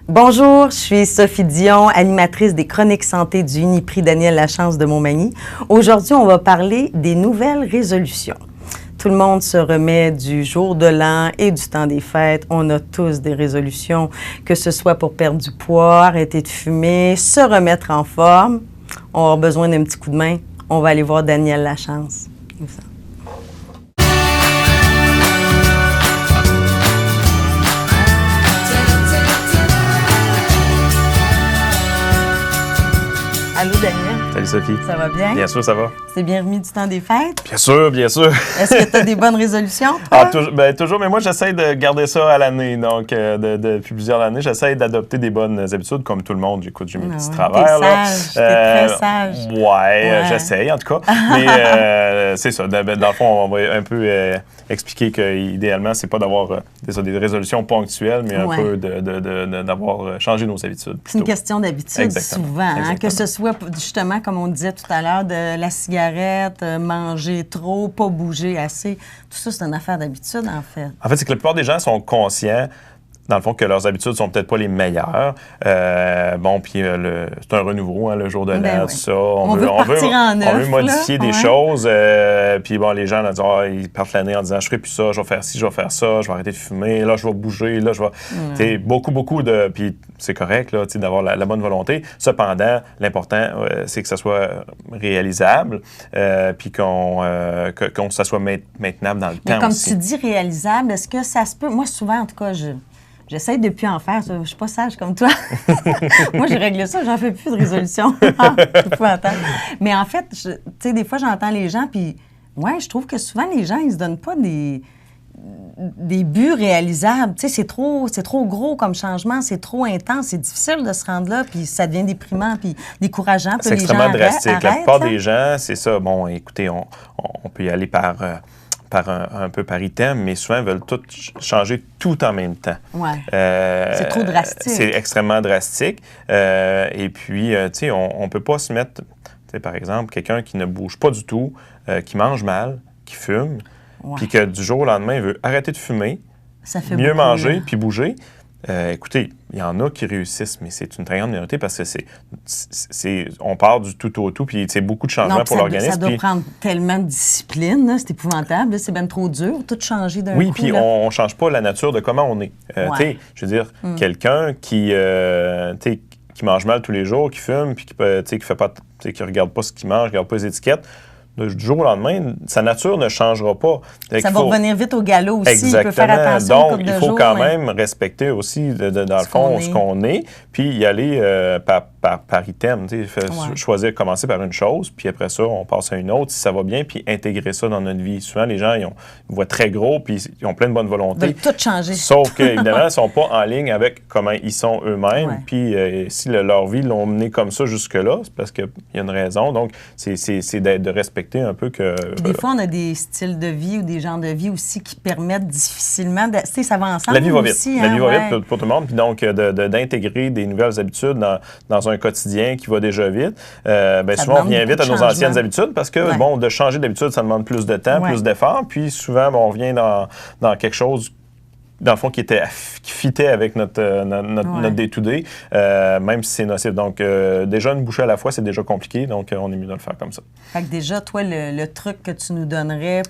Bonjour, je suis Sophie Dion, animatrice des Chroniques Santé du Uniprix Daniel Lachance de Montmagny. Aujourd'hui, on va parler des nouvelles résolutions. Tout le monde se remet du jour de l'an et du temps des fêtes. On a tous des résolutions, que ce soit pour perdre du poids, arrêter de fumer, se remettre en forme. On va avoir besoin d'un petit coup de main. On va aller voir Daniel Lachance. Allô, Daniel? Salut Sophie. Ça va bien? Bien sûr, ça va. C'est bien remis du temps des fêtes? Bien sûr, bien sûr. Est-ce que tu as des bonnes résolutions? Toujours, mais moi j'essaie de garder ça à l'année. Donc, depuis plusieurs années, j'essaie d'adopter des bonnes habitudes comme tout le monde. J'écoute, j'ai mes petits travers. T'es sage, t'es très sage. Ouais. J'essaie en tout cas. Mais c'est ça. Dans le fond, on va un peu expliquer qu'idéalement, c'est pas d'avoir des résolutions ponctuelles, mais un peu d'avoir changé nos habitudes. C'est une question d'habitude souvent. Hein? Que ce soit justement, comme on disait tout à l'heure, de la cigarette, manger trop, pas bouger assez. Tout ça, c'est une affaire d'habitude, en fait. En fait, c'est que la plupart des gens sont conscients, dans le fond, que leurs habitudes sont peut-être pas les meilleures. Puis c'est un renouveau, hein, le jour de l'an, tout ça. On veut modifier des choses. Puis les gens là, disent, ils partent l'année en disant, je ferai plus ça, je vais faire ci, je vais faire ça, je vais arrêter de fumer, là, je vais bouger, là, je vais... Beaucoup de... Puis c'est correct, là, d'avoir la bonne volonté. Cependant, l'important, c'est que ça soit réalisable, puis que ça soit maintenable dans le temps. Mais comme aussi. tu dis réalisable, est-ce que ça se peut... Moi, souvent, en tout cas, j'essaie de plus en faire. Je suis pas sage comme toi. Moi, j'ai réglé ça. J'en fais plus de résolution. Mais en fait, tu sais, des fois, j'entends les gens, puis ouais, je trouve que souvent, les gens, ils se donnent pas des buts réalisables. Tu sais, c'est trop gros comme changement, c'est trop intense, c'est difficile de se rendre là, puis ça devient déprimant, puis décourageant. C'est extrêmement drastique. La plupart des gens, c'est ça. Bon, écoutez, on peut y aller par un peu par item, mais souvent, ils veulent tout changer tout en même temps. Ouais. C'est trop drastique. C'est extrêmement drastique. Et puis, tu sais, on ne peut pas se mettre... Tu sais, par exemple, quelqu'un qui ne bouge pas du tout, qui mange mal, qui fume, puis que du jour au lendemain, il veut arrêter de fumer, mieux manger, puis bouger. Écoutez, il y en a qui réussissent, mais c'est une très grande minorité parce que on part du tout au tout, puis c'est beaucoup de changements pour l'organisme. Ça doit prendre tellement de discipline, là, c'est épouvantable, là, c'est bien trop dur, tout changer d'un coup. Oui, puis on ne change pas la nature de comment on est. Je veux dire, quelqu'un qui mange mal tous les jours, qui fume, puis qui fait pas, qui regarde pas ce qu'il mange, qui regarde pas les étiquettes, du jour au lendemain, sa nature ne changera pas. Ça va revenir vite au galop aussi. Exactement. Il peut faire attention. Donc, il faut quand même respecter aussi, dans le fond, ce qu'on est, puis y aller par item. Choisir, commencer par une chose, puis après ça, on passe à une autre, si ça va bien, puis intégrer ça dans notre vie. Souvent, les gens, ils voient très gros, puis ils ont plein de bonne volonté. Ils veulent tout changer. Sauf qu'évidemment, ils ne sont pas en ligne avec comment ils sont eux-mêmes. Puis si leur vie l'ont mené comme ça jusque-là, c'est parce qu'il y a une raison. Donc, c'est de respecter un peu que... Puis des fois, on a des styles de vie ou des genres de vie aussi qui permettent difficilement... Tu sais, ça va ensemble. La vie va vite. Aussi, la vie va vite pour tout le monde. Puis donc, d'intégrer des nouvelles habitudes dans un quotidien qui va déjà vite. Souvent, on revient vite à nos anciennes habitudes parce que, de changer d'habitude, ça demande plus de temps, plus d'efforts. Puis souvent, on revient dans quelque chose dans le fond, qui fitait avec notre day-to-day, même si c'est nocif. Donc, déjà, une bouchée à la fois, c'est déjà compliqué, donc on est mieux de le faire comme ça. Fait que déjà, toi, le truc que tu nous donnerais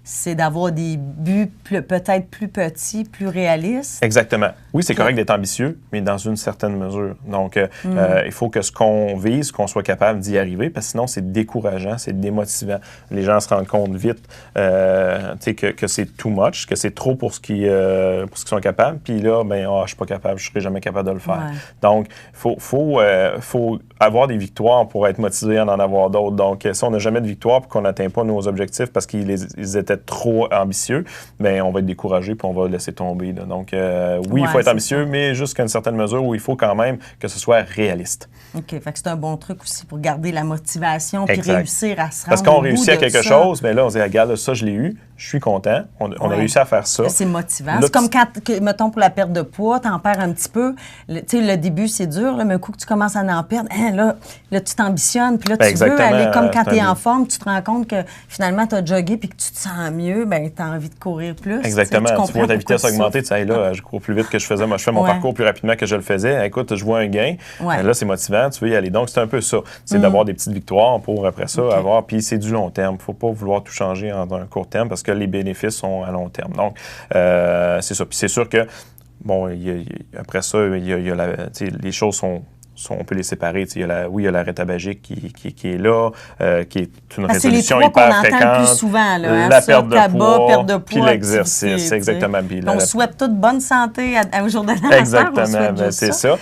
c'est d'avoir des buts peut-être plus petits, plus réalistes? Exactement. Oui, c'est correct d'être ambitieux, mais dans une certaine mesure. Donc, il faut que ce qu'on vise, qu'on soit capable d'y arriver, parce que sinon, c'est décourageant, c'est démotivant. Les gens se rendent compte vite que c'est too much, que c'est trop pour ce qu'ils sont capables. Puis là, je suis pas capable, je serai jamais capable de le faire. Ouais. Donc, il faut avoir des victoires pour être motivé à en avoir d'autres. Donc, si on n'a jamais de victoire et qu'on n'atteint pas nos objectifs parce qu'ils étaient trop ambitieux, on va être découragé puis on va laisser tomber. Là. Donc, oui, il faut être ambitieux, mais jusqu'à une certaine mesure où il faut quand même que ce soit réaliste. OK. Fait que c'est un bon truc aussi pour garder la motivation puis réussir à se rendre Parce qu'on au bout réussit à quelque chose, mais là, on se dit, regarde, ça, je l'ai eu. je suis content, on a réussi à faire ça. C'est motivant. C'est comme quand, mettons, pour la perte de poids, tu en perds un petit peu. Tu sais, le début, c'est dur, là, mais un coup que tu commences à en perdre, là tu t'ambitionnes, puis là, tu veux aller comme quand tu es en forme, tu te rends compte que finalement, tu as jogué puis que tu te sens mieux, bien, tu as envie de courir plus. Exactement. Tu vois ta vitesse augmenter, tu sais, là, je cours plus vite que je faisais. Moi, je fais mon parcours plus rapidement que je le faisais. Écoute, je vois un gain. Là, c'est motivant, tu veux y aller. Donc, c'est un peu ça. C'est d'avoir des petites victoires pour, après ça, avoir. Puis, c'est du long terme. Il ne faut pas vouloir tout changer en un court terme parce que les bénéfices sont à long terme. Donc, c'est ça. Puis, c'est sûr que, bon, après ça, les choses sont on peut les séparer. Il y a l'arrêt tabagique qui est là, qui est une résolution hyper fréquente. Plus souvent, là, la perte de poids, puis l'exercice. Exactement. On souhaite toute bonne santé au jour de l'anniversaire. Exactement, c'est ça.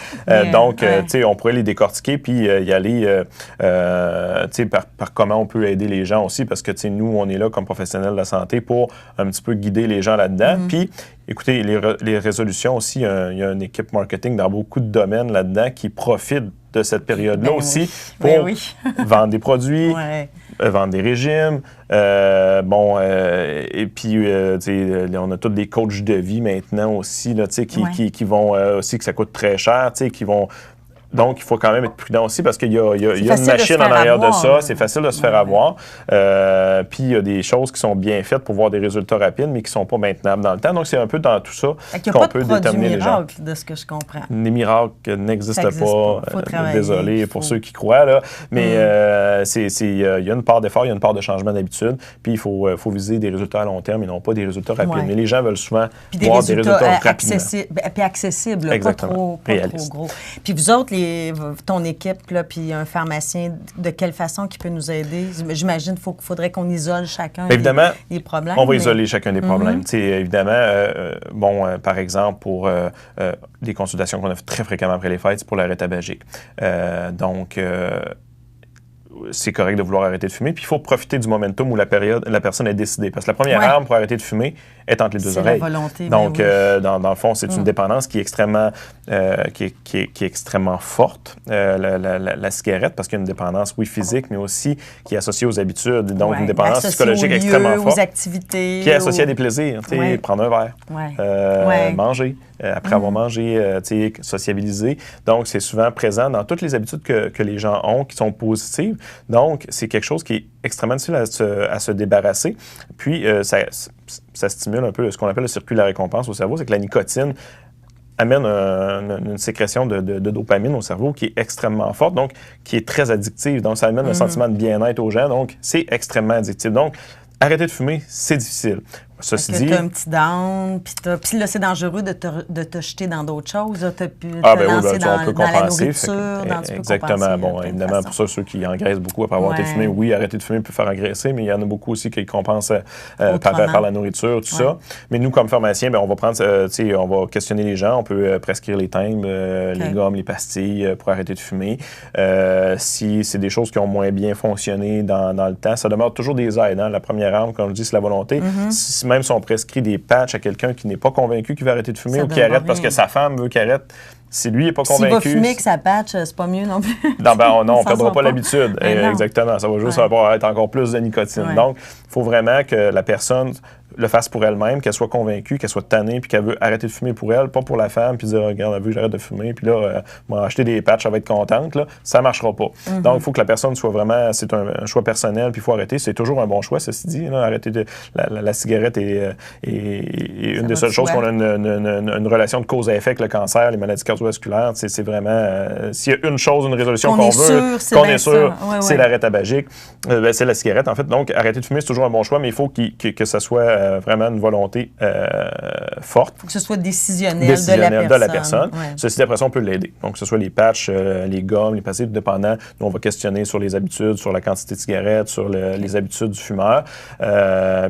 Donc, on pourrait les décortiquer puis y aller par comment on peut aider les gens aussi, parce que nous, on est là comme professionnels de la santé pour un petit peu guider les gens là-dedans. Puis, écoutez, les résolutions aussi, il y a une équipe marketing dans beaucoup de domaines là-dedans qui profite de cette période-là aussi pour vendre des produits, vendre des régimes. Et puis, on a tous des coachs de vie maintenant aussi là, qui vont aussi, que ça coûte très cher, qui vont... Donc, il faut quand même être prudent aussi parce qu'il y a une machine en arrière de ça. C'est facile de se faire avoir. Puis, il y a des choses qui sont bien faites pour voir des résultats rapides, mais qui ne sont pas maintenables dans le temps. Donc, c'est un peu dans tout ça qu'on peut déterminer les gens. Il n'y a pas de de ce que je comprends. Les miracles n'existent pas. Désolé pour ceux qui croient. Là. Mais il y a une part d'effort, il y a une part de changement d'habitude. Puis, il faut viser des résultats à long terme et non pas des résultats rapides. Mais les gens veulent souvent voir des résultats rapidement. Puis accessibles, pas trop gros. Puis, vous autres, ton équipe, là, puis un pharmacien, de quelle façon qui peut nous aider? J'imagine qu'il faudrait qu'on isole chacun des problèmes. On va isoler chacun des problèmes. Évidemment, par exemple, pour des consultations qu'on a fait très fréquemment après les fêtes, c'est pour l'arrêt tabagique. C'est correct de vouloir arrêter de fumer. Puis il faut profiter du momentum où la personne est décidée. Parce que la première arme pour arrêter de fumer est entre les deux oreilles. C'est la volonté. Donc, dans le fond, c'est une dépendance qui est extrêmement, qui est extrêmement forte, la cigarette, parce qu'il y a une dépendance, physique, mais aussi qui est associée aux habitudes. Donc, une dépendance psychologique extrêmement forte. Aux activités. Qui est associée à des plaisirs. Prendre un verre, manger. Après avoir mangé, sociabiliser. Donc, c'est souvent présent dans toutes les habitudes que les gens ont qui sont positives. Donc, c'est quelque chose qui est extrêmement difficile à se débarrasser. Puis, ça stimule un peu ce qu'on appelle le circuit de la récompense au cerveau. C'est que la nicotine amène une sécrétion de dopamine au cerveau qui est extrêmement forte, donc qui est très addictive. Donc, ça amène un sentiment de bien-être aux gens. Donc, c'est extrêmement addictif. Donc, arrêter de fumer, c'est difficile. Ceci dit... Tu as un petit down, puis là, c'est dangereux de te jeter dans d'autres choses. Tu peux te on lancer peut dans la compenser. nourriture. Exactement. Bon, évidemment, pour ceux qui engraissent beaucoup après avoir été fumé, arrêter de fumer peut faire engraisser, mais il y en a beaucoup aussi qui compensent par la nourriture, tout ça. Mais nous, comme pharmaciens, on va prendre, on va questionner les gens, on peut prescrire les timbres, les gommes, les pastilles pour arrêter de fumer. Si c'est des choses qui ont moins bien fonctionné dans le temps, ça demeure toujours des aides. La première arme, comme je dis, c'est la volonté. Même si on prescrit des patchs à quelqu'un qui n'est pas convaincu qu'il va arrêter de fumer ou qui arrête parce que sa femme veut qu'il arrête, si lui n'est pas convaincu... S'il va fumer que sa patch, c'est pas mieux non plus. Non, on ne perdra pas l'habitude. Exactement. Ça va juste être encore plus de nicotine. Donc, il faut vraiment que la personne le fasse pour elle-même, qu'elle soit convaincue, qu'elle soit tannée, puis qu'elle veut arrêter de fumer pour elle, pas pour la femme, puis dire, regarde, elle veut que j'arrête de fumer, puis là, m'a acheté des patchs, elle va être contente, là. Ça ne marchera pas. Donc, il faut que la personne soit vraiment, c'est un choix personnel, puis il faut arrêter. C'est toujours un bon choix, ceci dit, là, arrêter la cigarette est une des seules choses qu'on a une relation de cause à effet avec le cancer, les maladies cardiovasculaires. C'est vraiment, s'il y a une chose, une résolution qu'on veut, qu'on est sûr, c'est l'arrêt tabagique, c'est la cigarette, en fait. Donc, arrêter de fumer, c'est toujours un bon choix, mais il faut que ça soit vraiment une volonté forte. Il faut que ce soit décisionnel de la personne. Ceci dit, après ça, on peut l'aider. Donc, que ce soit les patchs, les gommes, les pastilles, dépendant. Nous, on va questionner sur les habitudes, sur la quantité de cigarettes, sur les habitudes du fumeur.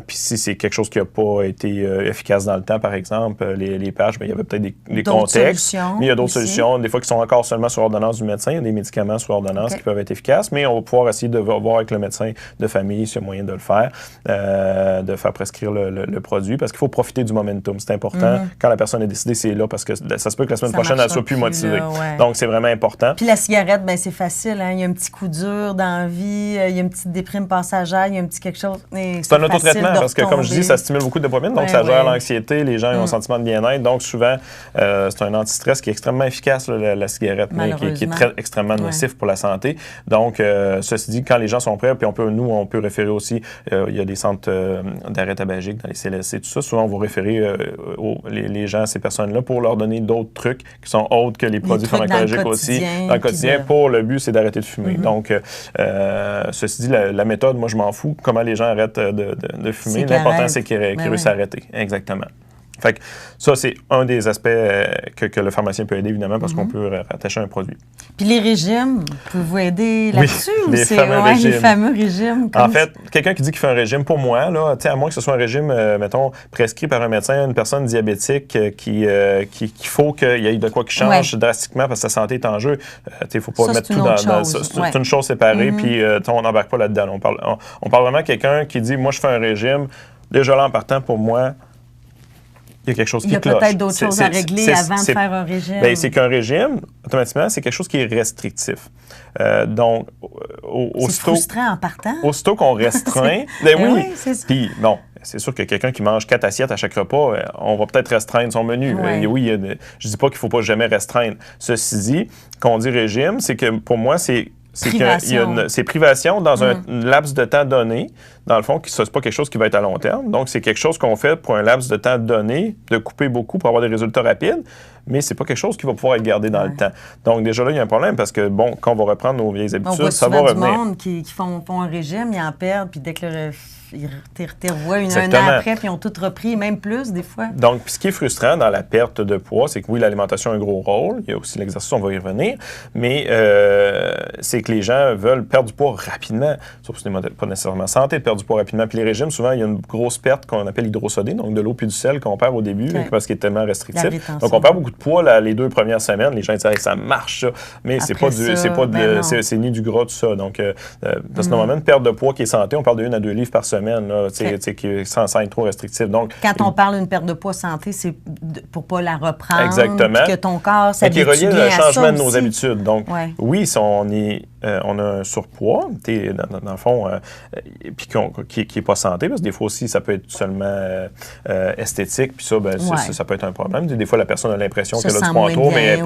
Puis si c'est quelque chose qui n'a pas été efficace dans le temps, par exemple, les patchs, il y avait peut-être des contextes. Mais il y a d'autres solutions, des fois qui sont encore seulement sur ordonnance du médecin. Il y a des médicaments sur ordonnance qui peuvent être efficaces, mais on va pouvoir essayer de voir avec le médecin de famille s'il y a moyen de le faire, de faire prescrire le produit parce qu'il faut profiter du momentum. C'est important. Quand la personne est décidée, c'est là parce que ça se peut que la semaine prochaine, elle soit plus motivée. Là, ouais. Donc, c'est vraiment important. Puis la cigarette, ben c'est facile. Hein? Il y a un petit coup dur dans la vie, il y a une petite déprime passagère, il y a un petit quelque chose. C'est un autotraitement parce que, comme je dis, ça stimule beaucoup de dopamine. Donc, ça gère l'anxiété. Les gens ont un sentiment de bien-être. Donc, souvent, c'est un anti-stress qui est extrêmement efficace, là, la cigarette, mais qui est extrêmement nocif pour la santé. Donc, ceci dit, quand les gens sont prêts, puis on peut référer aussi, il y a des centres d'arrêt tabagique dans les CLSC, tout ça. Souvent, on va référer les gens à ces personnes-là pour leur donner d'autres trucs qui sont autres que les produits pharmacologiques aussi dans le quotidien. Pour le but, c'est d'arrêter de fumer. Donc, ceci dit, la méthode, moi, je m'en fous. Comment les gens arrêtent de fumer. L'important, c'est qu'ils réussissent à arrêter. Exactement. Fait que ça, c'est un des aspects que le pharmacien peut aider, évidemment, parce qu'on peut rattacher un produit. Puis les régimes, pouvez-vous aider là-dessus? Oui, les fameux régimes. En fait, quelqu'un qui dit qu'il fait un régime, pour moi, là, à moins que ce soit un régime, mettons, prescrit par un médecin, une personne diabétique qu'il faut qu'il y ait de quoi qui change drastiquement parce que sa santé est en jeu, il ne faut pas mettre tout dans ça. C'est une chose séparée, puis on n'embarque pas là-dedans. On parle vraiment de quelqu'un qui dit, moi, je fais un régime. Déjà là, en partant, pour moi, il y a quelque chose qui cloche. Il y a peut-être d'autres choses à régler avant de faire un régime. Bien, c'est qu'un régime, automatiquement, c'est quelque chose qui est restrictif. Donc, c'est frustrant en partant. Aussitôt qu'on restreint, oui, c'est ça. Puis, bon, c'est sûr que quelqu'un qui mange 4 assiettes à chaque repas, on va peut-être restreindre son menu. Je dis pas qu'il faut pas jamais restreindre. Ceci dit, qu'on dit régime, c'est que pour moi, c'est privation dans un laps de temps donné. Dans le fond, ce n'est pas quelque chose qui va être à long terme. Donc, c'est quelque chose qu'on fait pour un laps de temps donné, de couper beaucoup pour avoir des résultats rapides, mais c'est pas quelque chose qui va pouvoir être gardé dans le temps. Donc, déjà là, il y a un problème parce que, bon, quand on va reprendre nos vieilles habitudes, ça va revenir. Du monde qui font un régime, ils en perdent, puis dès que ils te revoient un an après, puis ils ont tout repris, même plus, des fois. Donc, ce qui est frustrant dans la perte de poids, c'est que oui, l'alimentation a un gros rôle. Il y a aussi l'exercice, on va y revenir. Mais c'est que les gens veulent perdre du poids rapidement. Sauf que ce n'est pas nécessairement santé de perdre du poids rapidement. Puis les régimes, souvent, il y a une grosse perte qu'on appelle hydrosodée, donc de l'eau puis du sel qu'on perd au début, parce qu'il est tellement restrictif. Donc, on perd beaucoup de poids les 2 premières semaines. Les gens disent, ça marche, ça. Mais c'est ni du gras, tout ça. Donc, parce que normalement, une perte de poids qui est santé, on parle de 1 à 2 livres par semaine, là, sans être trop restrictif. Donc, quand on parle d'une perte de poids santé, c'est pour pas la reprendre. Exactement. Que ton corps s'habitue bien à ça. Qui est relié au changement de nos aussi. habitudes. Donc, oui, si on a un surpoids, dans le fond, puis qui n'est pas santé, parce que des fois aussi, ça peut être seulement esthétique, puis ça, ça peut être un problème. Des fois, la personne a l'impression qu'elle a du poids en trop, mais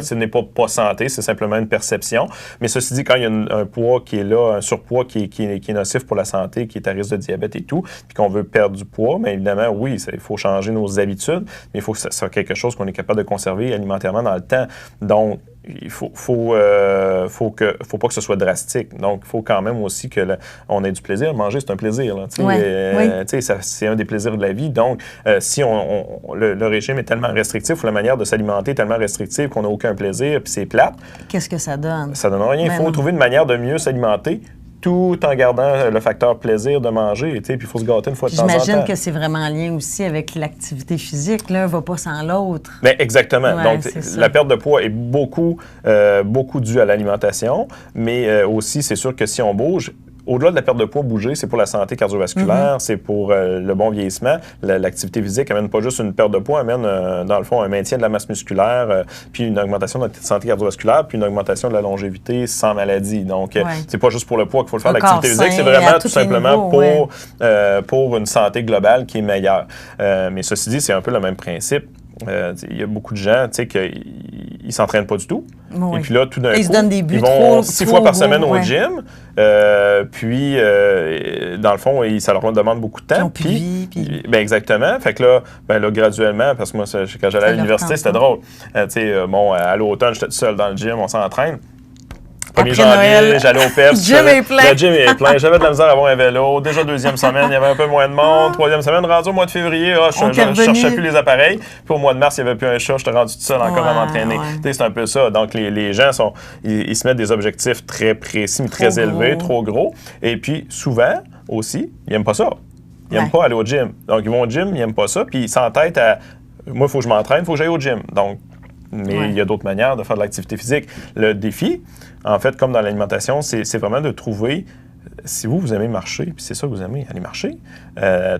ce n'est pas santé, c'est simplement une perception. Mais ceci dit, quand il y a un poids qui est là, un surpoids qui est nocif pour la santé, qui est à risque de diabète et tout, puis qu'on veut perdre du poids, mais évidemment, oui, il faut changer nos habitudes, mais il faut que ça soit quelque chose qu'on est capable de conserver alimentairement dans le temps. Donc, il faut pas que ce soit drastique. Donc, il faut quand même aussi on ait du plaisir. Manger, c'est un plaisir. C'est un des plaisirs de la vie. Donc, si le régime est tellement restrictif ou la manière de s'alimenter est tellement restrictive qu'on n'a aucun plaisir puis c'est plate. Qu'est-ce que ça donne? Ça donne rien. Il faut trouver une manière de mieux s'alimenter tout en gardant le facteur plaisir de manger, puis il faut se gâter une fois de temps en temps. J'imagine que c'est vraiment en lien aussi avec l'activité physique. L'un ne va pas sans l'autre. Bien, exactement. Donc, la perte de poids est beaucoup due à l'alimentation, mais aussi, c'est sûr que si on bouge, au-delà de la perte de poids, bouger, c'est pour la santé cardiovasculaire, c'est pour le bon vieillissement. L'activité physique amène pas juste une perte de poids, amène, dans le fond, un maintien de la masse musculaire, puis une augmentation de la santé cardiovasculaire, puis une augmentation de la longévité sans maladie. Donc, c'est pas juste pour le poids qu'il faut le faire. L'activité physique, c'est vraiment tout simplement pour une santé globale qui est meilleure. Mais ceci dit, c'est un peu le même principe. Il y a beaucoup de gens, qui ne s'entraînent pas du tout. Et puis là, tout d'un coup, ils vont 6 fois par semaine au gym. Puis, dans le fond, ça leur demande beaucoup de temps. Ben exactement. Fait que là, graduellement, parce que moi, quand j'allais à l'université, c'était drôle. À l'automne, j'étais tout seul dans le gym, on s'entraîne. 1er janvier, j'allais au PEPS. Le gym est plein. J'avais de la misère à avoir un vélo. Déjà, 2e semaine, il y avait un peu moins de monde. 3e semaine, rendu au mois de février, je ne cherchais plus les appareils. Puis au mois de mars, il n'y avait plus un chat. J'étais rendu tout seul encore à m'entraîner. C'est un peu ça. Donc, les gens, ils se mettent des objectifs très précis, mais très élevés, trop gros. Et puis, souvent, aussi, ils n'aiment pas ça. Ils n'aiment pas aller au gym. Donc, ils vont au gym, ils n'aiment pas ça. Puis, ils s'entêtent à... Moi, il faut que je m'entraîne, il faut que j'aille au gym. Donc, mais il y a d'autres manières de faire de l'activité physique. Le défi, en fait, comme dans l'alimentation, c'est vraiment de trouver si vous aimez marcher, puis c'est ça que vous aimez, aller marcher,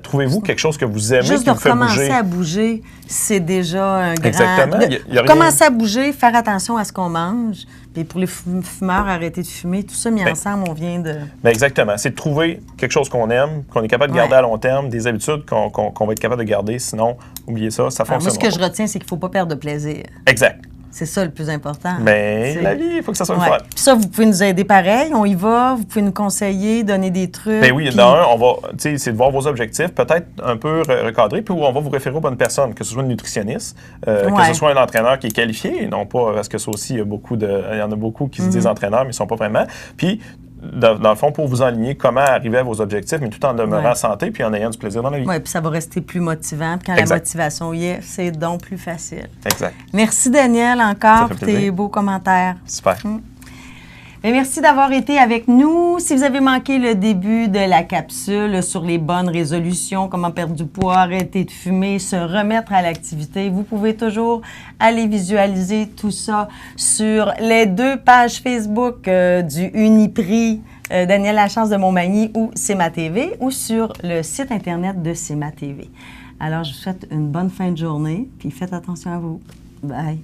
trouvez-vous quelque chose que vous aimez Juste qui de vous fait recommencer bouger. à bouger, c'est déjà un grand... Exactement. Il y a rien- Commencer à bouger, faire attention à ce qu'on mange. Puis pour les fumeurs, arrêter de fumer. Tout ça mis ensemble, on vient de... Ben exactement. C'est de trouver quelque chose qu'on aime, qu'on est capable de garder à long terme, des habitudes qu'on va être capable de garder. Sinon, oubliez ça, ça Alors, fonctionne. moi, ce que je retiens, c'est qu'il ne faut pas perdre de plaisir. Exact. C'est ça le plus important. Mais la vie, il faut que ça soit le fun. Puis ça, vous pouvez nous aider pareil. On y va. Vous pouvez nous conseiller, donner des trucs. Ben oui, puis... dans un, on va, c'est de voir vos objectifs, peut-être un peu recadrés, puis on va vous référer aux bonnes personnes, que ce soit une nutritionniste, que ce soit un entraîneur qui est qualifié, non pas parce que ça aussi, il y en a beaucoup qui se disent entraîneurs, mais ils ne sont pas vraiment. Puis, dans le fond, pour vous aligner comment arriver à vos objectifs, mais tout en demeurant en santé puis en ayant du plaisir dans la vie. Oui, puis ça va rester plus motivant. Puis quand la motivation y est, c'est donc plus facile. Exact. Merci, Daniel, encore pour tes beaux commentaires. Super. Bien, merci d'avoir été avec nous. Si vous avez manqué le début de la capsule sur les bonnes résolutions, comment perdre du poids, arrêter de fumer, se remettre à l'activité, vous pouvez toujours aller visualiser tout ça sur les 2 pages Facebook du Uniprix Daniel Lachance de Montmagny ou C'est ma TV ou sur le site Internet de C'est ma TV. Alors, je vous souhaite une bonne fin de journée puis faites attention à vous. Bye.